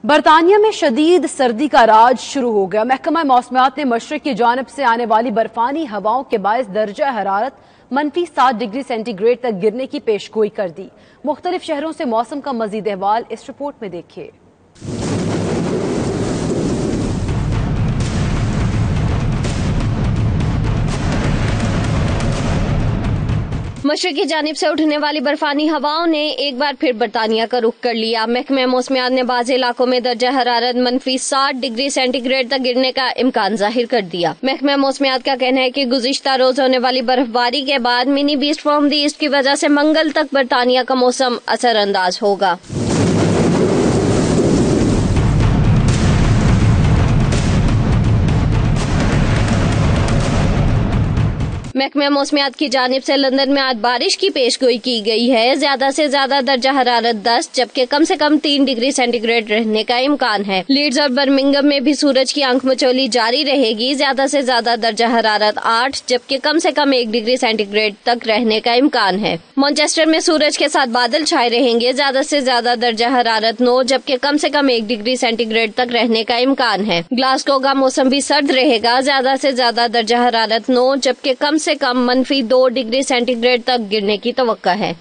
برطانیہ میں شدید سردی کا راج شروع ہو گیا۔ محکمہ موسمیات نے مشرق کی جانب سے آنے والی برفانی ہواؤں کے باعث درجہ حرارت -7 ڈگری سینٹی گریڈ تک گرنے کی پیشگوئی کر دی۔ مختلف شہروں سے موسم کا مزید احوال اس رپورٹ میں دیکھیے۔ مشرق کی جانب سے اٹھنے والی برفانی ہواؤں نے ایک بار پھر برطانیہ کا رخ کر لیا۔ محکمہ موسمیات نے بعض علاقوں میں درجہ حرارت -7 ڈگری سینٹی گریڈ تک گرنے کا امکان ظاہر کر دیا۔ محکمہ موسمیات کا کہنا ہے کہ گزشتہ روز ہونے والی برف باری کے بعد منی بیسٹ فرام دی ایسٹ کی وجہ سے منگل تک برطانیہ کا موسم اثر انداز ہوگا۔ محکمہ موسمیات کی جانب سے لندن میں آج بارش کی پیشگوئی کی گئی ہے۔ زیادہ سے زیادہ درجہ حرارت 10 جبکہ کم سے کم 3 ڈگری سینٹی گریڈ رہنے کا امکان ہے۔ لیڈز اور برمنگھم میں بھی سورج کی آنکھ مچولی جاری رہے گی۔ زیادہ سے زیادہ درجہ حرارت 8 جبکہ کم سے کم 1 ڈگری سینٹی گریڈ تک رہنے کا امکان ہے۔ مانچسٹر میں سورج کے ساتھ بادل چھائے رہیں گے۔ زیادہ سے زیادہ درجہ حرارت 9 جبکہ کم سے کم 1 ڈگری سینٹی گریڈ تک رہنے کا امکان ہے۔ گلاسگو کا موسم بھی سرد رہے گا۔ زیادہ سے زیادہ درجہ حرارت 9 جبکہ کم سے کم -2 ڈگری سینٹی گریڈ تک گرنے کی توقع ہے۔